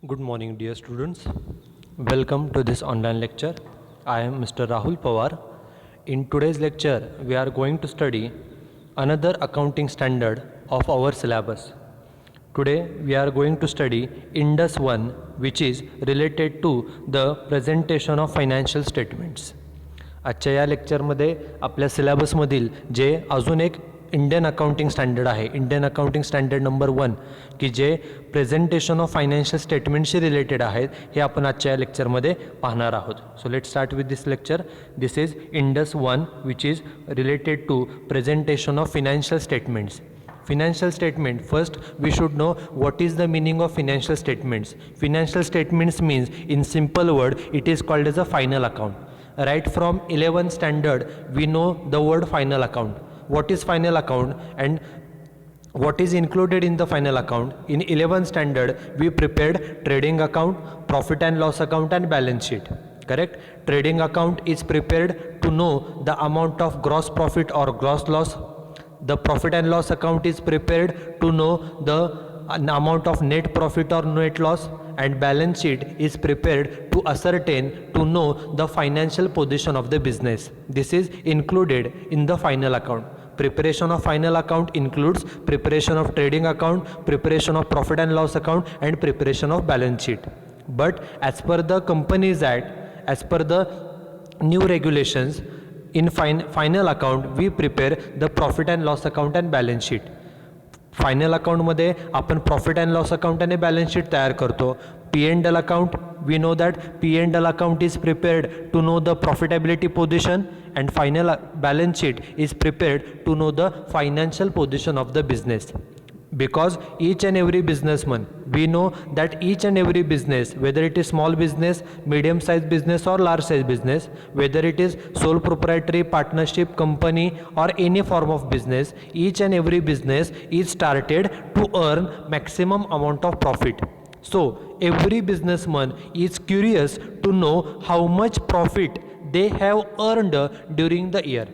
Good morning, dear students. Welcome to this online lecture. I am Mr. Rahul Pawar. In today's lecture, we are going to study another accounting standard of our syllabus. Today, we are going to study Indus 1, which is related to the presentation of financial statements. आजच्या या लेक्चरमध्ये आपल्या सिलेबसमधील जे अजून एक Indian accounting standard आहे, Indian accounting standard number 1, की जे प्रेझेंटेशन ऑफ फायनान्शियल स्टेटमेंटशी रिलेटेड आहेत, हे आपण आजच्या या लेक्चरमध्ये पाहणार आहोत. So let start with this lecture. This is Ind AS 1, which is related to presentation of financial statements. Financial statement, first we should know what is the meaning of financial statements. Financial statements means, in simple word, it is called as a final account. Right from 11th standard we know the word final account. What is final account and what is included in the final account? In 11th standard we prepared trading account, profit and loss account and balance sheet. Correct? Trading account is prepared to know the amount of gross profit or gross loss. The profit and loss account is prepared to know the amount of net profit or net loss, and balance sheet is prepared to ascertain to know the financial position of the business. This is included in the final account. Preparation of final account includes preparation of trading account, preparation of profit and loss account, and preparation of balance sheet. But as per the Companies Act, as per the new regulations, in final account we prepare the profit and loss account and balance sheet. Final अकाउंटमध्ये आपण profit and loss account आणि balance sheet तयार करतो. P&L account, we know that P&L account is prepared to know the profitability position, and final balance sheet is prepared to know the financial position of the business. Because each and every businessman, we know that each and every business, whether it is small business, medium sized business or large sized business, whether it is sole proprietary, partnership, company or any form of business, each and every business is started to earn maximum amount of profit. So every businessman is curious to know how much profit they have earned during the year.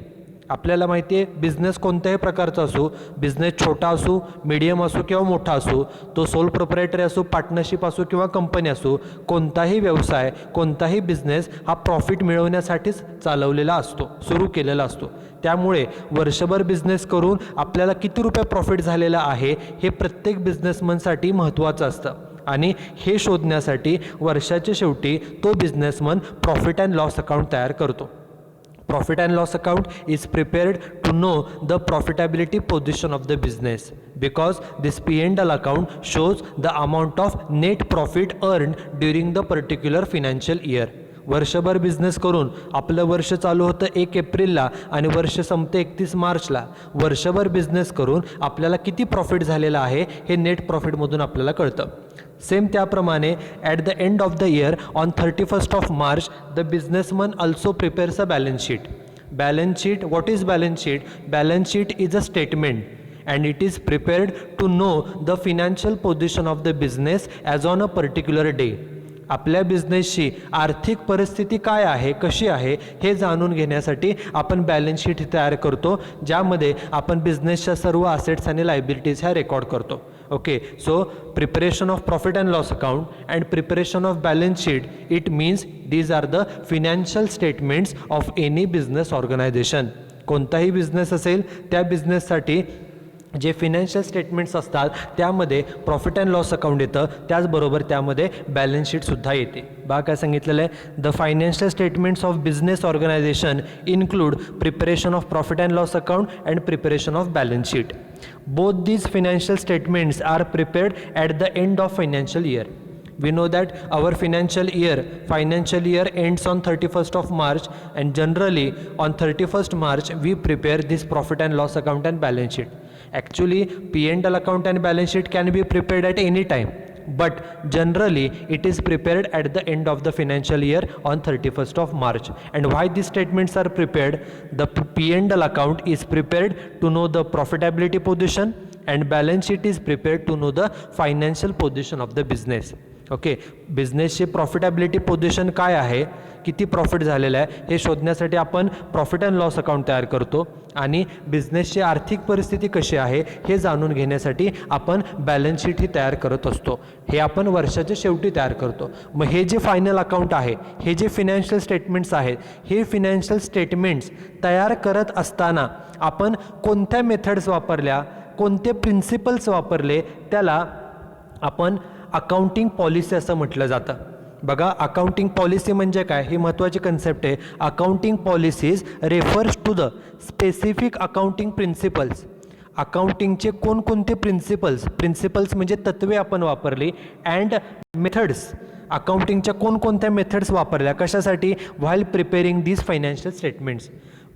आपल्याला माहिती आहे, business कोणत्याही प्रकारचा असो, business छोटा असो, medium असो किंवा मोठा असो, तो सोल प्रोप्रायटरी असो, पार्टनरशिप असो किंवा कंपनी असो, कोणताही व्यवसाय, कोणताही बिझनेस हा प्रॉफिट मिळवण्यासाठीच चालवलेला असतो, सुरू केलेला असतो. त्यामुळे वर्षभर बिझनेस करून आपल्याला किती रुपये प्रॉफिट झालेला आहे हे प्रत्येक बिझनेसमनसाठी महत्त्वाचं असतं, आणि हे शोधण्यासाठी वर्षाच्या शेवटी तो businessman profit and loss account तयार करतो. Profit and loss account is prepared to know the profitability position of the business, because this P&L account shows the amount of net profit earned during the particular financial year. वर्षभर business करून आपलं वर्ष चालू होतं 1 एप्रिलला आणि वर्ष संपते 31 मार्चला. वर्षभर बिझनेस करून आपल्याला किती प्रॉफिट झालेला आहे हे नेट प्रॉफिटमधून आपल्याला कळतं. सेम त्याप्रमाणे at the end of the year, on 31st of March, the businessman also prepares a balance sheet. Balance sheet, what is balance sheet? Balance sheet is a statement and it is prepared to know the financial position of the business as on a particular day. आपल्या बिझनेसची आर्थिक परिस्थिती काय आहे, कशी आहे हे जाणून घेण्यासाठी आपण बॅलन्स शीट तयार करतो, ज्यामध्ये आपण बिझनेसच्या सर्व असेट्स आणि लायबिलिटीज ह्या रेकॉर्ड करतो. Okay, so preparation of profit and loss account and preparation of balance sheet, it means these are the financial statements of any business organisation. कोणताही बिझनेस असेल त्या बिझनेससाठी जे फिनान्शियल स्टेटमेंट्स असतात त्यामध्ये प्रॉफिट अँड लॉस अकाउंट येतं, त्याचबरोबर त्यामध्ये बॅलन्स शीटसुद्धा येते. बघा काय सांगितलेलं आहे, the financial statements of business organisation include preparation of profit and loss account and preparation of balance sheet. Both these financial statements are prepared at the end of financial year. We know that our financial year ends on 31st of March, and generally on 31st March we prepare this profit and loss account and balance sheet. Actually, P&L account and balance sheet can be prepared at any time, but generally it is prepared at the end of the financial year on 31st of March. And why these statements are prepared? The P&L account is prepared to know the profitability position, and balance sheet is prepared to know the financial position of the business. Okay, बिझनेसची profitability position काय आहे, किती profit झालेलं आहे हे शोधण्यासाठी आपण profit and loss account तयार करतो आणि बिझनेसची आर्थिक परिस्थिती कशी आहे हे जाणून घेण्यासाठी आपण बॅलन्स शीट ही तयार करत असतो. हे आपण वर्षाच्या शेवटी तयार करतो. मग हे जे फायनल अकाउंट आहे, हे जे फिनॅन्शियल स्टेटमेंट्स आहेत, हे फिनॅन्शियल स्टेटमेंट्स तयार करत असताना आपण कोणत्या मेथड्स वापरल्या, कोणते प्रिन्सिपल्स वापरले, त्याला आपण अकाउंटिंग पॉलिसी असं म्हटलं जातं. बघा, अकाउंटिंग पॉलिसी म्हणजे काय, ही महत्त्वाची कन्सेप्ट आहे. Accounting policies refers to the specific accounting principles. अकाउंटिंगचे कोणकोणते प्रिन्सिपल्स म्हणजे तत्वे आपण वापरली, अँड मेथड्स, अकाउंटिंगच्या कोणकोणत्या मेथड्स वापरल्या कशासाठी, while preparing these financial statements.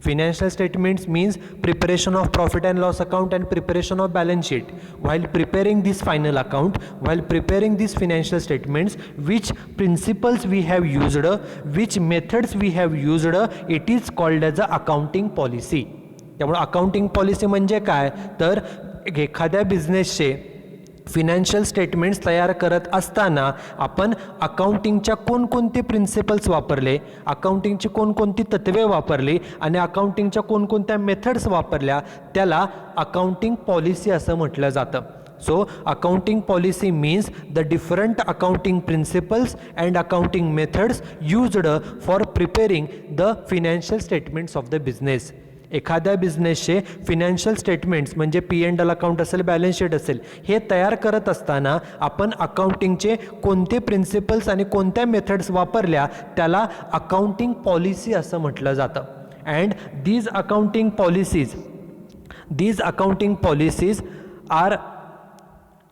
Financial statements means preparation of profit and loss account and preparation of balance sheet. While preparing this final account, while preparing these financial statements, which principles we have used, which methods we have used, it is called as a accounting policy. त्यामुळे accounting policy म्हणजे काय, तर एखाद्या बिझनेसचे financial statements तयार करत असताना आपण अकाउंटिंगच्या कोणकोणते प्रिन्सिपल्स वापरले, अकाउंटिंगची कोणकोणती तत्वे वापरली आणि अकाउंटिंगच्या कोणकोणत्या मेथड्स वापरल्या, त्याला अकाउंटिंग पॉलिसी असं म्हटलं जातं. So accounting policy means the different accounting principles and accounting methods used for preparing the financial statements of the business. एखाद्या बिझनेसचे फिनॅन्शियल स्टेटमेंट्स म्हणजे P&L अकाउंट असेल, बॅलन्स शीट असेल, हे तयार करत असताना आपण अकाउंटिंगचे कोणते प्रिन्सिपल्स आणि कोणत्या मेथड्स वापरल्या, त्याला अकाउंटिंग पॉलिसी असं म्हटलं जातं. And these accounting policies are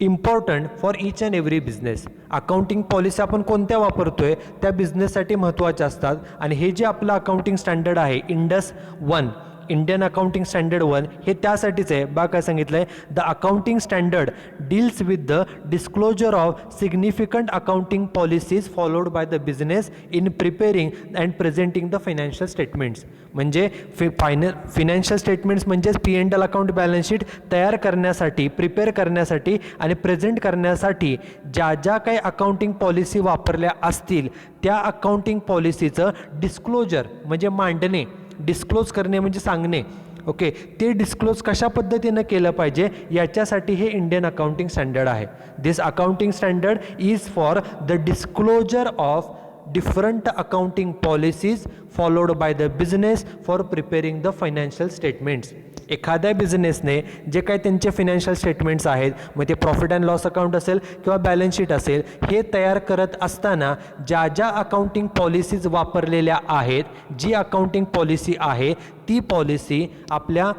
important for each and every business. Accounting policy आपण कोणत्या वापरतोय त्या बिझनेससाठी महत्त्वाच्या असतात. आणि हे जे आपलं अकाउंटिंग स्टँडर्ड आहे इंडस 1, इंडियन अकाउंटिंग स्टँडर्ड 1, हे त्यासाठीच आहे. बा काय सांगितलं आहे, the accounting standard deals with the disclosure of significant accounting policies followed by the business in preparing and presenting the financial statements. म्हणजे फिनॅन्शियल स्टेटमेंट्स म्हणजेच P&L अकाउंट, बॅलन्स शीट तयार करण्यासाठी, प्रिपेअर करण्यासाठी आणि प्रेझेंट करण्यासाठी ज्या ज्या काही अकाउंटिंग पॉलिसी वापरल्या असतील त्या अकाउंटिंग पॉलिसीचं डिस्क्लोजर म्हणजे मांडणे, डिस्क्लोज करणे म्हणजे सांगणे. ओके, ते डिस्क्लोज कशा पद्धतीनं केलं पाहिजे याच्यासाठी हे इंडियन अकाउंटिंग स्टँडर्ड आहे. This accounting standard is for the disclosure of different accounting policies followed by the business for preparing the financial statements. एखाद्या बिझनेसने जे काही त्यांचे फिनॅन्शियल स्टेटमेंट्स आहेत, मग ते प्रॉफिट अँड लॉस अकाउंट असेल किंवा बॅलन्स शीट असेल, हे तयार करत असताना ज्या ज्या अकाउंटिंग पॉलिसीज वापरलेल्या आहेत, जी अकाउंटिंग पॉलिसी आहे ती पॉलिसी आपल्या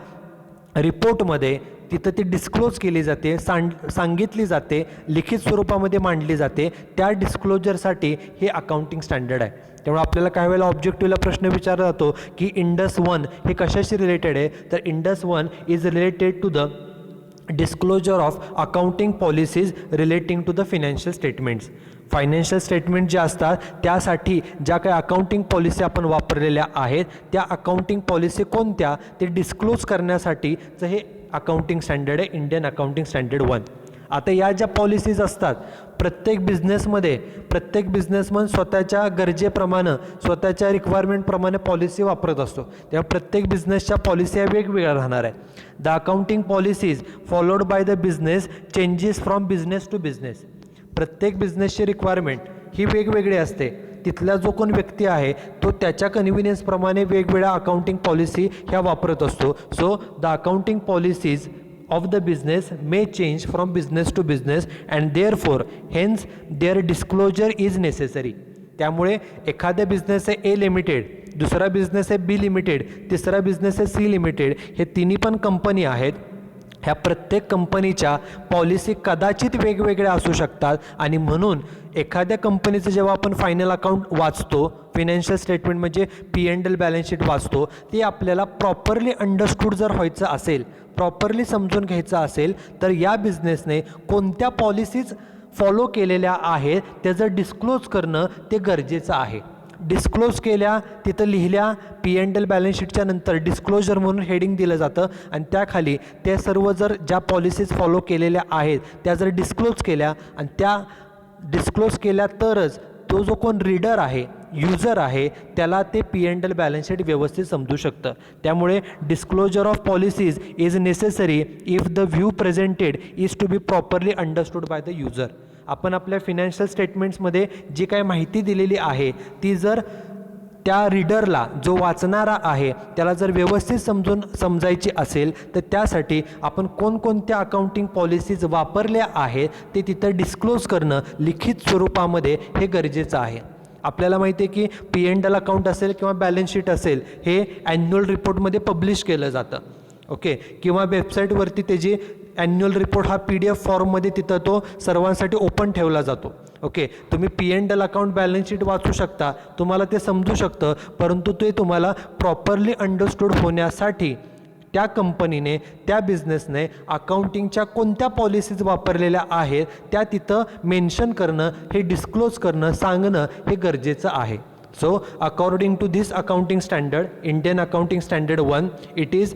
रिपोर्टमध्ये तिथं ती डिस्क्लोज केली जाते, सांगितली जाते, लिखित स्वरूपामध्ये मांडली जाते. त्या डिस्क्लोजरसाठी हे अकाउंटिंग स्टँडर्ड आहे. त्यामुळे आपल्याला काही वेळेला ऑब्जेक्टिव्हला प्रश्न विचारला जातो की इंडस 1 हे कशाशी रिलेटेड आहे, तर Ind AS 1 is related to the disclosure of accounting policies relating to the financial statements. Financial statement जे असतात त्यासाठी ज्या काही अकाउंटिंग पॉलिसी आपण वापरलेल्या आहेत त्या अकाउंटिंग पॉलिसी कोणत्या ते डिस्क्लोज करण्यासाठीचं हे अकाउंटिंग स्टँडर्ड आहे, इंडियन अकाउंटिंग स्टँडर्ड 1. आता या ज्या पॉलिसीज असतात प्रत्येक बिझनेसमन स्वतःच्या गरजेप्रमाणे, स्वतःच्या रिक्वायरमेंटप्रमाणे पॉलिसी वापरत असतो. तेव्हा प्रत्येक बिझनेसच्या पॉलिसी वेगवेगळ्या राहणार आहे. The accounting policies followed by the business changes from business to business. प्रत्येक बिझनेसची रिक्वायरमेंट ही वेगवेगळी असते. तिथला जो कोण व्यक्ती आहे तो त्याच्या कन्व्हिनियन्सप्रमाणे वेगवेगळ्या अकाउंटिंग पॉलिसी ह्या वापरत असतो. So the accounting policies of the business may change from business to business and therefore hence their disclosure is necessary. त्यामुळे एखाद्या बिझनेस आहे A लिमिटेड, दुसरा बिझनेस आहे B लिमिटेड, तिसरा बिझनेस आहे C लिमिटेड, हे तिन्ही पण कंपनी आहेत. ह्या प्रत्येक कंपनीच्या पॉलिसी कदाचित वेगवेगळ्या असू शकतात आणि म्हणून एखाद्या कंपनीचं जेव्हा आपण फायनल अकाउंट वाचतो, फिनॅन्शियल स्टेटमेंट म्हणजे P&L बॅलन्स शीट वाचतो, ते आपल्याला प्रॉपरली अंडरस्टूड जर व्हायचं असेल, प्रॉपरली समजून घ्यायचं असेल तर या बिझनेसने कोणत्या पॉलिसीज फॉलो केलेल्या आहेत त्याचं डिस्क्लोज करणं ते गरजेचं आहे. डिस्क्लोज केल्या, तिथं लिहिल्या, P&L बॅलन्स शीटच्या नंतर डिस्क्लोजर म्हणून हेडिंग दिलं जातं आणि त्याखाली ते सर्व जर ज्या पॉलिसीज फॉलो केलेल्या आहेत त्या जर डिस्क्लोज केल्या आणि त्या डिस्क्लोज केल्या तरच तो जो कोण रीडर आहे, यूजर आहे, त्याला ते P&L बॅलन्स शीट व्यवस्थित समजू शकतं. त्यामुळे disclosure of policies is necessary if the view presented is to be properly understood by the user. आपण आपल्या फिनान्शियल स्टेटमेंट्समध्ये जी काही माहिती दिलेली आहे ती जर त्या रीडरला, जो वाचणारा आहे, त्याला जर व्यवस्थित समजायची असेल तर त्यासाठी आपण कोणकोणत्या अकाउंटिंग पॉलिसीज वापरल्या आहेत ते तिथं डिस्क्लोज करणं लिखित स्वरूपामध्ये हे गरजेचं आहे. आपल्याला माहिती आहे की P&L अकाउंट असेल किंवा बॅलन्स शीट असेल हे ॲन्युअल रिपोर्टमध्ये पब्लिश केलं जातं. ओके, किंवा वेबसाईटवरती त्याची ॲन्युअल रिपोर्ट हा PDF फॉर्ममध्ये तिथं तो सर्वांसाठी ओपन ठेवला जातो. ओके, तुम्ही P&L अकाउंट बॅलन्स शीट वाचू शकता, तुम्हाला ते समजू शकतं, परंतु ते तुम्हाला प्रॉपरली अंडरस्टूड होण्यासाठी त्या कंपनीने, त्या बिझनेसने अकाउंटिंगच्या कोणत्या पॉलिसीज वापरलेल्या आहेत त्या तिथं मेन्शन करणं, हे डिस्क्लोज करणं, सांगणं हे गरजेचं आहे. So according to this accounting standard, Indian accounting standard 1, it is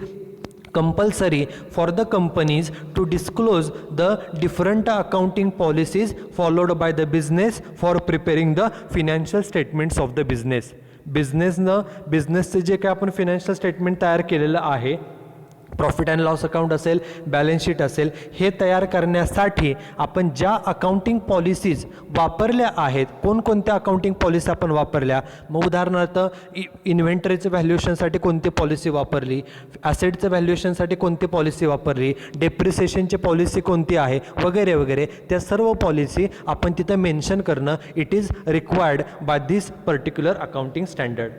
compulsory for the companies to disclose the different accounting policies followed by the business for preparing the financial statements of the business. बिझनेसचे जे काही आपण financial statement तयार केलेलं आहे, profit and loss account असेल, balance sheet असेल, हे तयार करण्यासाठी आपण ज्या अकाउंटिंग पॉलिसीज वापरल्या आहेत, कोणकोणत्या अकाउंटिंग पॉलिसी आपण वापरल्या, मग उदाहरणार्थ इन्व्हेंटरीचं व्हॅल्युएशनसाठी कोणती पॉलिसी वापरली, ॲसेटचं व्हॅल्युएशनसाठी कोणती पॉलिसी वापरली, डेप्रिसिएशनची पॉलिसी कोणती आहे, वगैरे वगैरे, त्या सर्व पॉलिसी आपण तिथं मेन्शन करणं it is required by this particular accounting standard.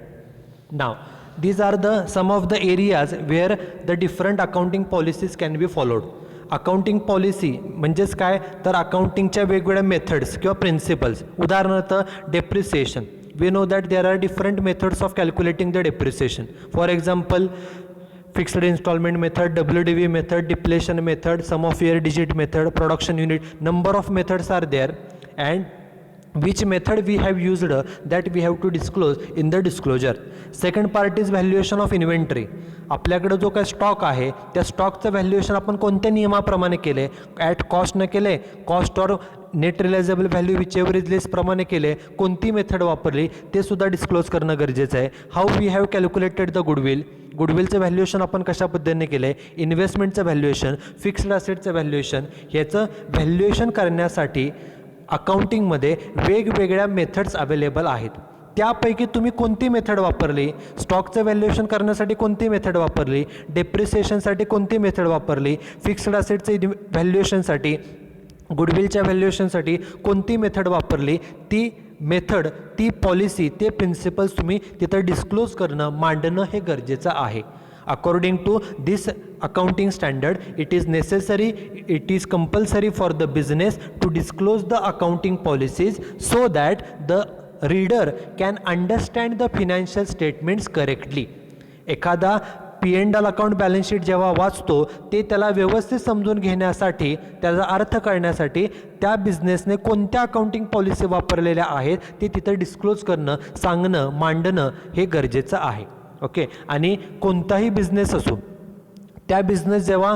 Now these are some of the areas where the different accounting policies can be followed. Accounting policy म्हणजेच काय तर अकाउंटिंगच्या वेगवेगळ्या मेथड्स किंवा प्रिन्सिपल्स. उदाहरणार्थ depreciation, we know that there are different methods of calculating the depreciation. For example fixed instalment method, WDV method, depletion method, sum of year digit method, production unit, number of methods are there and which method we have used that we have to disclose in the disclosure. Second part is valuation of inventory. आपल्याकडे जो काय stock आहे त्या स्टॉकचं valuation आपण कोणत्या नियमाप्रमाणे केले, at कॉस्टनं केले, cost or net realisable value whichever is less प्रमाणे केले, कोणती मेथड वापरली ते सुद्धा डिस्क्लोज करणं गरजेचं आहे. How we have calculated the गुडविलचं व्हॅल्युएशन आपण कशा पद्धतीने केलं आहे, इन्व्हेस्टमेंटचं व्हॅल्युएशन, फिक्स्ड असेटचं व्हॅल्युएशन, ह्याचं व्हॅल्युएशन करण्यासाठी अकाउंटिंगमध्ये वेगवेगळ्या मेथड्स अवेलेबल आहेत. त्यापैकी तुम्ही कोणती मेथड वापरली, स्टॉकचं व्हॅल्युएशन करण्यासाठी कोणती मेथड वापरली, डेप्रिसिएशनसाठी कोणती मेथड वापरली, फिक्स्ड असेटचं व्हॅल्युएशनसाठी, गुडविलच्या व्हॅल्युएशनसाठी कोणती मेथड वापरली, ती मेथड, ती पॉलिसी, ते प्रिन्सिपल्स तुम्ही तिथं डिस्क्लोज करणं, मांडणं हे गरजेचं आहे. According to this accounting standard, it is necessary, it is compulsory for the business to disclose the accounting policies so that the reader can understand the financial statements correctly. एखादा P&L account balance sheet जेव्हा वाचतो ते त्याला व्यवस्थित समजून घेण्यासाठी, त्याचा अर्थ कळण्यासाठी त्या बिझनेसने कोणत्या अकाउंटिंग पॉलिसी वापरलेल्या आहेत ते तिथं डिस्क्लोज करणं, सांगणं, मांडणं हे गरजेचं आहे. ओके, आणि कोणताही बिझनेस असो, त्या बिझनेस जेव्हा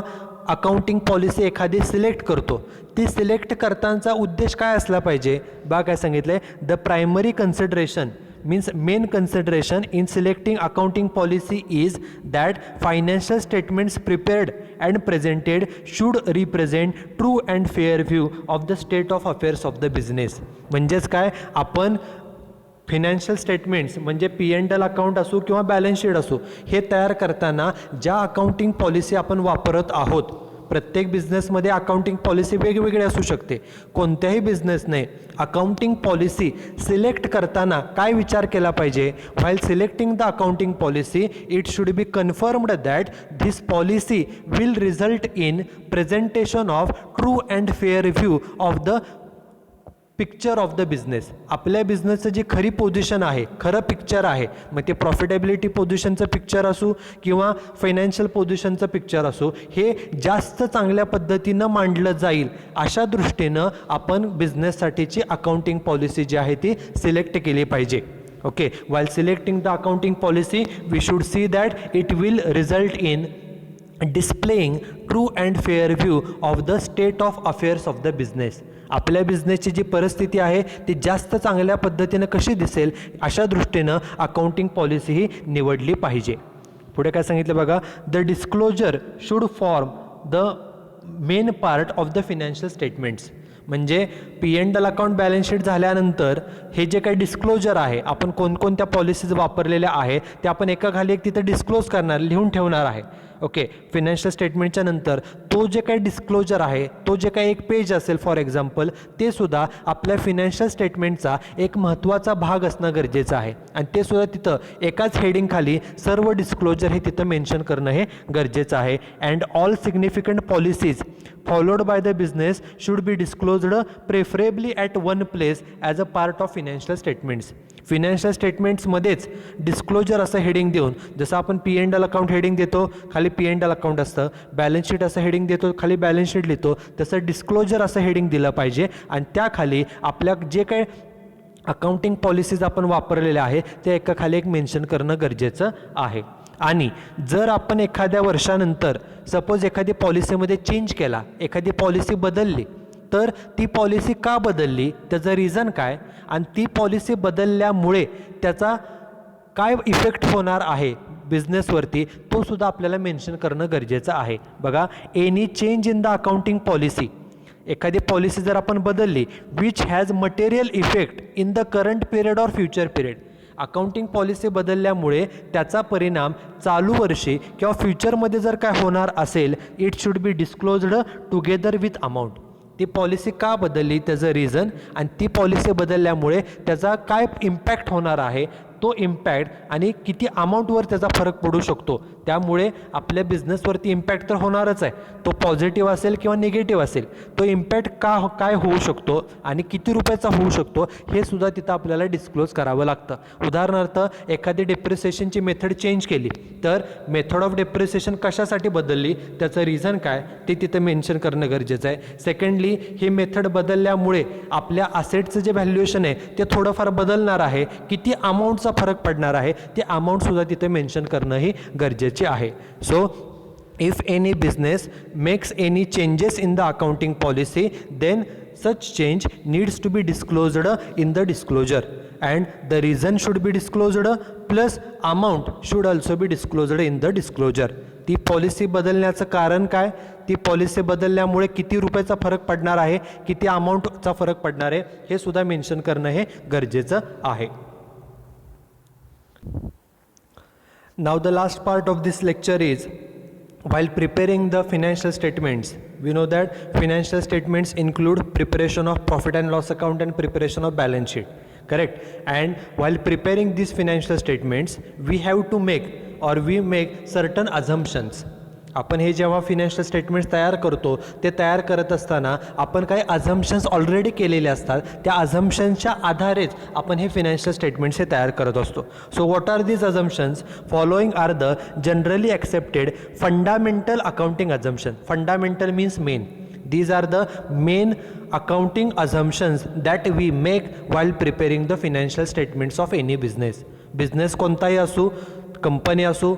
अकाउंटिंग पॉलिसी एखादी सिलेक्ट करतो, ती सिलेक्ट करतानाचा उद्देश काय असला पाहिजे, बा काय सांगितलं आहे, the primary consideration means main consideration in selecting accounting policy is that financial statements prepared and presented should represent true and fair view of the state of affairs of the business. म्हणजेच काय, आपण financial statements म्हणजे P&L account असो किंवा balance sheet असो, हे तयार करताना ज्या अकाउंटिंग पॉलिसी आपण वापरत आहोत, प्रत्येक बिझनेसमध्ये अकाउंटिंग पॉलिसी वेगवेगळी असू शकते. कोणत्याही बिझनेसने अकाउंटिंग पॉलिसी सिलेक्ट करताना काय विचार केला पाहिजे, while selecting the accounting policy it should be confirmed that this policy will result in presentation of true and fair view of the picture of the business. आपल्या बिझनेसचं जी खरी पोझिशन आहे, खरं picture आहे, मग ते प्रॉफिटेबिलिटी पोझिशनचं पिक्चर असो किंवा financial पोझिशनचं picture असो, हे जास्त चांगल्या पद्धतीनं मांडलं जाईल अशा दृष्टीनं आपण बिझनेससाठीची अकाउंटिंग पॉलिसी जी आहे ती सिलेक्ट केली पाहिजे. Okay, while selecting the accounting policy we should see that it will result in displaying true and fair view of the state of affairs of the business. आपल्या बिझनेसची जी परिस्थिती आहे ती जास्त चांगल्या पद्धतीनं कशी दिसेल अशा दृष्टीनं अकाउंटिंग पॉलिसी ही निवडली पाहिजे. पुढे काय सांगितलं बघा, the disclosure should form the main part of the financial statements. म्हणजे P&L अकाउंट बॅलन्स शीट झाल्यानंतर हे जे काही डिस्क्लोजर आहे, आपण कोणकोणत्या पॉलिसीज वापरलेल्या आहे ते आपण एकाखाली एक तिथं डिस्क्लोज करणार, लिहून ठेवणार आहे. ओके, फिनान्शियल स्टेटमेंटच्या नंतर तो जे काही डिस्क्लोजर आहे, तो जे काही एक पेज असेल फॉर एक्झाम्पल, ते सुद्धा आपल्या फिनान्शियल स्टेटमेंटचा एक महत्त्वाचा भाग असणं गरजेचं आहे. आणि ते सुद्धा तिथं एकाच हेडिंगखाली सर्व डिस्क्लोजर हे तिथं मेन्शन करणं हे गरजेचं आहे. And all significant policies followed by the business should be disclosed preferably at one place as a part of financial statements. Financial स्टेटमेंट्समध्येच डिस्क्लोजर असं हेडिंग देऊन, जसं आपण P&L अकाउंट हेडिंग देतो, खाली P&L अकाउंट असतं, बॅलन्स शीट असं heading देतो, खाली बॅलन्स शीट लिहितो, तसं डिस्क्लोजर असं हेडिंग दिलं पाहिजे. आणि त्याखाली आपल्या जे काही अकाउंटिंग पॉलिसीज आपण वापरलेल्या आहे ते एकाखाली एक मेन्शन करणं गरजेचं आहे. आणि जर आपण एखाद्या वर्षानंतर सपोज एखादी पॉलिसीमध्ये चेंज केला, एखादी पॉलिसी बदलली, तर ती पॉलिसी का बदलली, त्याचं रिझन काय, आणि ती पॉलिसी बदलल्यामुळे त्याचा काय इफेक्ट होणार आहे बिझनेसवरती, तो सुद्धा आपल्याला मेन्शन करणं गरजेचं आहे. बघा, any change in the accounting policy, एखादी पॉलिसी जर आपण बदलली which has material effect in the current period or future period, accounting policy बदलल्यामुळे त्याचा परिणाम चालू वर्षी किंवा फ्युचरमध्ये जर काय होणार असेल, it should be disclosed together with amount. ती पॉलिसी का बदलली, त्याचं रिझन, आणि ती पॉलिसी बदलल्यामुळे त्याचा काय इम्पॅक्ट होणार आहे, तो इम्पॅक्ट आणि किती अमाऊंटवर त्याचा फरक पडू शकतो. त्यामुळे आपल्या बिझनेसवरती इम्पॅक्ट तर होणारच आहे, तो पॉझिटिव्ह असेल किंवा निगेटिव्ह असेल. तो इम्पॅक्ट काय होऊ शकतो आणि किती रुपयाचा होऊ शकतो हे सुद्धा तिथं आपल्याला डिस्क्लोज करावं लागतं. उदाहरणार्थ, एखादी डेप्रिसिएशनची मेथड चेंज केली, तर मेथड ऑफ डेप्रिसिएशन कशासाठी बदलली, त्याचं रिझन काय ते तिथं मेन्शन करणं गरजेचं आहे. सेकंडली, ही मेथड बदलल्यामुळे आपल्या असेटचं जे व्हॅल्युएशन आहे ते थोडंफार बदलणार आहे, किती अमाऊंटचा फरक पडणार आहे ते अमाऊंट सुद्धा तिथे मेन्शन करणं ही गरजेचे आहे. So if any business makes any changes in the accounting policy, then such change needs to be disclosed in the disclosure, and the reason should be disclosed plus amount should also be disclosed in the disclosure. ती policy बदलण्याचं कारण काय, ती policy बदलल्यामुळे किती रुपयाचा फरक पडणार आहे, किती अमाऊंटचा फरक पडणार आहे हे सुद्धा मेन्शन करणं हे गरजेचं आहे. Now the last part of this lecture is, while preparing the financial statements, we know that financial statements include preparation of profit and loss account and preparation of balance sheet, correct? And while preparing these financial statements, we have to make certain assumptions. आपण हे जेव्हा financial statements तयार करतो, ते तयार करत असताना आपण काही अझम्पशन्स ऑलरेडी केलेले असतात, त्या अझम्पशन्सच्या आधारेच आपण हे फिनान्शियल स्टेटमेंट्स हे तयार करत असतो. So what are these assumptions? Following are the generally accepted fundamental accounting assumption. Fundamental means main. These are the main accounting assumptions that we make while preparing the financial statements of any business. Business कोणताही असो, company असो,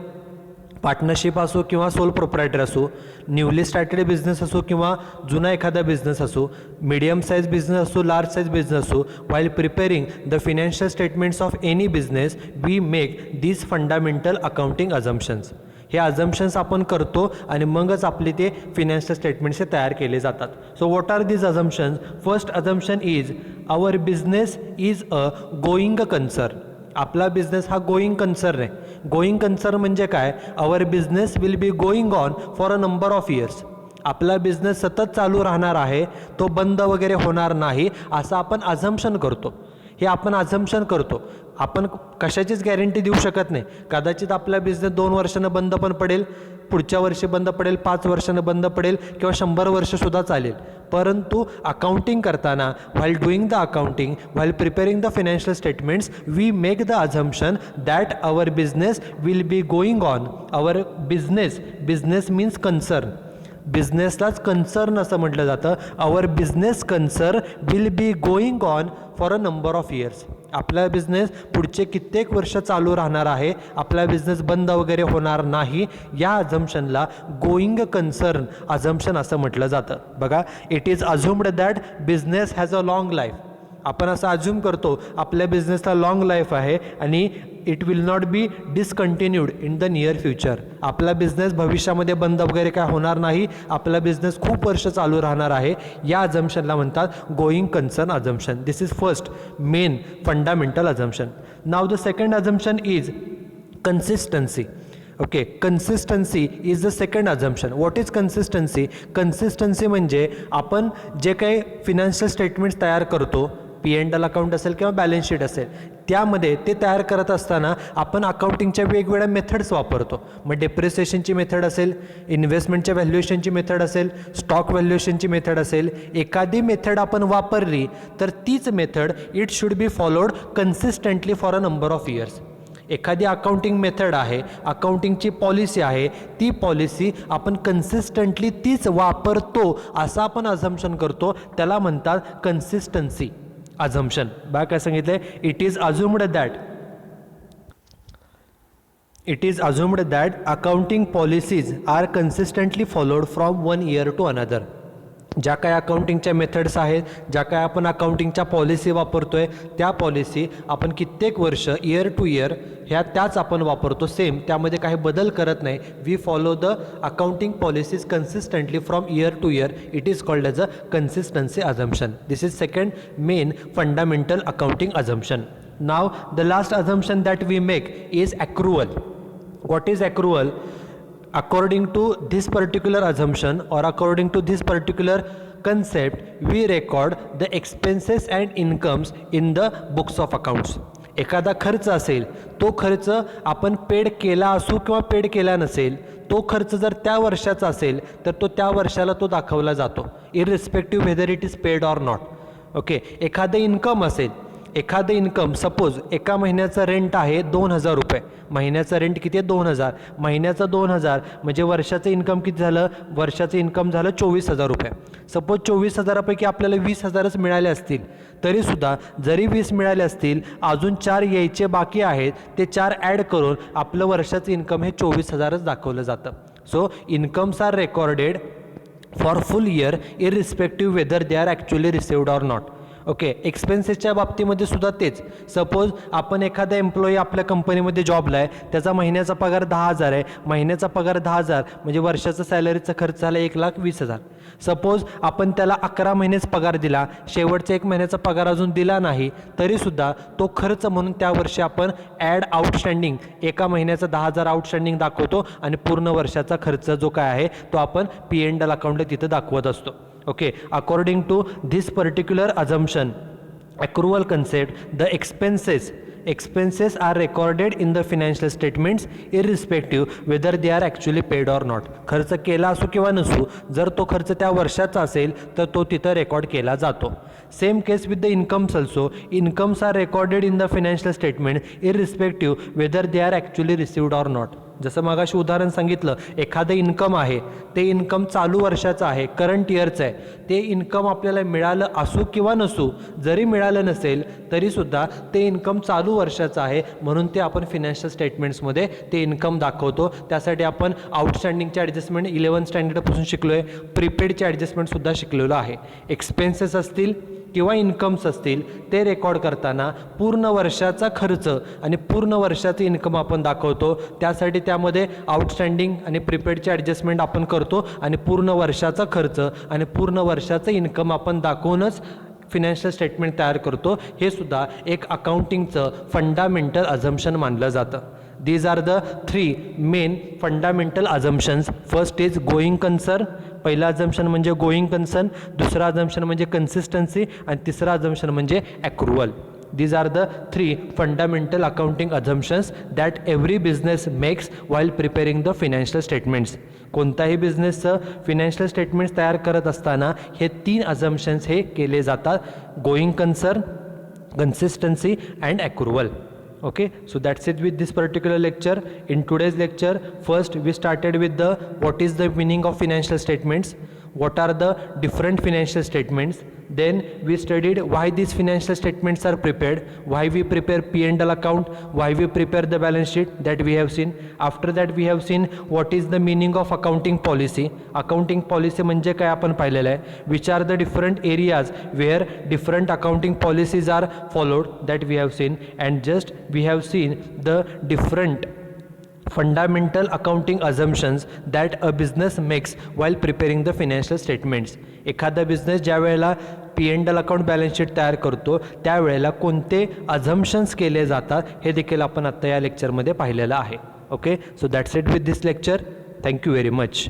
partnership असो किंवा soul proprietor असो, newly started business असो किंवा जुना एखादा बिझनेस असो, मीडियम साईज बिझनेस असो, लार्ज साईज बिझनेस असो, while preparing the financial statements of any business, we make these fundamental accounting assumptions. हे अझम्पशन्स आपण करतो आणि मगच आपले ते फिनान्शियल स्टेटमेंट्स हे तयार केले जातात. So what are these assumptions? First assumption is our business is a going concern. आपला बिझनेस हा गोईंग कन्सर्न आहे. गोईंग कन्सर्न म्हणजे काय? Our business will be going on for a number of years. आपला बिझनेस सतत चालू राहणार आहे, तो बंद वगैरे होणार नाही असं आपण अझम्पशन करतो. हे आपण अझम्पशन करतो. आपण कशाचीच गॅरंटी देऊ शकत नाही. कदाचित आपला बिझनेस 2 वर्षानं बंद पण पडेल, पुढच्या वर्षी बंद पडेल, 5 वर्षानं बंद पडेल किंवा 100 वर्षसुद्धा चालेल. परंतु अकाउंटिंग करताना, while doing the accounting, while preparing the financial statements, we make the assumption that our business will be going on. Our business means concern. बिझनेसलाच कन्सर्न असं म्हटलं जातं. Our business concern will be going on for a number of years. आपला business पुढचे कित्येक वर्ष चालू राहणार आहे, आपला बिझनेस बंद वगैरे होणार नाही, या अझम्पशनला गोईंग कन्सर्न अझम्पशन असं म्हटलं जातं. बघा, it is assumed that business has a long life. आपण असं अज्युम करतो आपल्या बिझनेसला लॉंग लाईफ आहे आणि it will not be discontinued in the near future. आपला बिझनेस भविष्यामध्ये बंद वगैरे काय होणार नाही, आपला बिझनेस खूप वर्ष चालू राहणार आहे, या अझम्पशनला म्हणतात going concern assumption. This is first main fundamental assumption. Now the second assumption is consistency. Okay, consistency is the second assumption. What is consistency? Consistency म्हणजे आपण जे काही फिनान्शियल स्टेटमेंट्स तयार करतो, P&L अकाउंट असेल किंवा बॅलन्स शीट असेल, त्यामध्ये ते तयार करत असताना आपण अकाउंटिंगच्या वेगवेगळ्या मेथड्स वापरतो. मग डेप्रिसिएशनची मेथड असेल, इन्व्हेस्टमेंटच्या व्हॅल्युएशनची मेथड असेल, स्टॉक व्हॅल्युएशनची मेथड असेल. एखादी मेथड आपण वापरली तर तीच method it should be followed consistently for a number of years. एखादी अकाउंटिंग मेथड आहे, अकाउंटिंगची पॉलिसी आहे, ती पॉलिसी आपण कन्सिस्टंटली तीच वापरतो असं आपण अझम्पशन करतो, त्याला म्हणतात कन्सिस्टन्सी अझम्पशन. बघा काय सांगितलं आहे, it is assumed that accounting policies are consistently followed from one year to another. ज्या काय अकाउंटिंगच्या मेथड्स आहेत, ज्या काय आपण अकाउंटिंगच्या पॉलिसी वापरतोय, त्या पॉलिसी आपण कित्येक वर्ष इयर टू इयर त्याच आपण वापरतो, सेम, त्यामध्ये काही बदल करत नाही. We follow the accounting policies consistently from year to year. It is called as a consistency assumption. This is second main fundamental accounting assumption. Now the last assumption that we make is accrual. What is accrual? According to this particular assumption or according to this particular concept, we record the expenses and incomes in the books of accounts. एखादा खर्च असेल, तो खर्च आपण paid केला असू किंवा paid केला नसेल, तो खर्च जर त्या वर्षाचा असेल तर तो त्या वर्षाला तो दाखवला जातो, irrespective whether it is paid or not. Okay, एखादं इन्कम असेल, एखादं इन्कम, सपोज एका महिन्याचा रेंट आहे 2,000 रुपये, महिन्याचा रेंट किती आहे 2,000, महिन्याचा 2,000 म्हणजे वर्षाचं इन्कम किती झालं, वर्षाचं इन्कम झालं 24,000 रुपये. सपोज 24,000पैकी आपल्याला 20,000च मिळाले असतील, तरीसुद्धा जरी 20 मिळाले असतील, अजून 4 यायचे बाकी आहेत, ते 4 ॲड करून आपलं वर्षाचं इन्कम हे 24,000च दाखवलं जातं. So incomes are recorded for full year irrespective whether they are actually received or not. Okay, एक्सपेन्सेसच्या बाबतीमध्ये सुद्धा तेच. सपोज आपण एखादा एम्प्लॉई आपल्या कंपनीमध्ये जॉबला आहे, त्याचा महिन्याचा पगार 10,000 आहे, महिन्याचा पगार 10,000 म्हणजे वर्षाचा सॅलरीचा खर्च झाला 1,20,000. सपोज आपण त्याला 11 महिनेच पगार दिला, शेवटचा 1 महिन्याचा पगार अजून दिला नाही, तरीसुद्धा तो खर्च म्हणून त्या वर्षी आपण ॲड आउटस्टँडिंग, एका महिन्याचा 10,000 आउटस्टँडिंग दाखवतो आणि पूर्ण वर्षाचा खर्च जो काय आहे तो आपण P&L अकाउंटला तिथं दाखवत असतो. Okay, according to this particular assumption, accrual concept, the expenses are recorded in the financial statements irrespective whether they are actually paid or not. खर्च केला असो किंवा नसो, जर तो खर्च त्या वर्षाचा असेल तर तो तिथं रेकॉर्ड केला जातो. Same case with the incomes also. Incomes are recorded in the financial statement irrespective whether they are actually received or not. जसं मगाशी उदाहरण सांगितलं, एखादं इन्कम आहे, ते इन्कम चालू वर्षाचं आहे, करंट इयरचं आहे, ते इन्कम आपल्याला मिळालं असू किंवा नसू, जरी मिळालं नसेल तरीसुद्धा ते इन्कम चालू वर्षाचं आहे, म्हणून ते आपण फिनान्शियल स्टेटमेंट्समध्ये ते इन्कम दाखवतो. त्यासाठी आपण आउटस्टँडिंगचे ॲडजस्टमेंट 11th स्टँडर्डपासून शिकलो आहे, प्रीपेडचे ॲडजस्टमेंटसुद्धा शिकलेलो आहे. एक्सपेन्सेस असतील किंवा इन्कम्स असतील, ते रेकॉर्ड करताना पूर्ण वर्षाचा खर्च आणि पूर्ण वर्षाचं इन्कम आपण दाखवतो. त्यासाठी त्यामध्ये आउटस्टँडिंग आणि प्रीपेडचे ॲडजस्टमेंट आपण करतो आणि पूर्ण वर्षाचा खर्च आणि पूर्ण वर्षाचं इन्कम आपण दाखवूनच फिनान्शियल स्टेटमेंट तयार करतो. हे सुद्धा एक अकाउंटिंगचं फंडामेंटल अझम्पशन मानलं जातं. These are the 3 main fundamental assumptions. First is going concern. पहिला अझम्पशन म्हणजे गोईंग कन्सर्न, दुसरा अझम्पशन म्हणजे कन्सिस्टन्सी आणि तिसरा अझम्पशन म्हणजे ॲक्रुअल. These are the 3 fundamental accounting assumptions that every business makes while preparing the financial statements. कोणताही बिझनेसचं financial statements तयार करत असताना हे 3 अझम्पशन्स हे केले जातात: going concern, consistency and accrual. Okay, so that's it with this particular lecture. In today's lecture, first we started with what is the meaning of financial statements, what are the different financial statements, Then we studied why these financial statements are prepared, why we prepare P&L account, why we prepare the balance sheet, that we have seen. After that we have seen what is the meaning of accounting policy. Accounting policy म्हणजे काय आपण पाहिलेलं आहे. Which are the different areas where different accounting policies are followed, that we have seen. And just we have seen the different fundamental accounting assumptions that a business makes while preparing the financial statements. एखादा business ज्या वेळेला P&L account balance sheet तयार करतो त्यावेळेला कोणते अझम्पशन्स केले जातात हे देखील आपण आत्ता या लेक्चरमध्ये पाहिलेलं आहे. Okay, so that's it with this lecture. Thank you very much.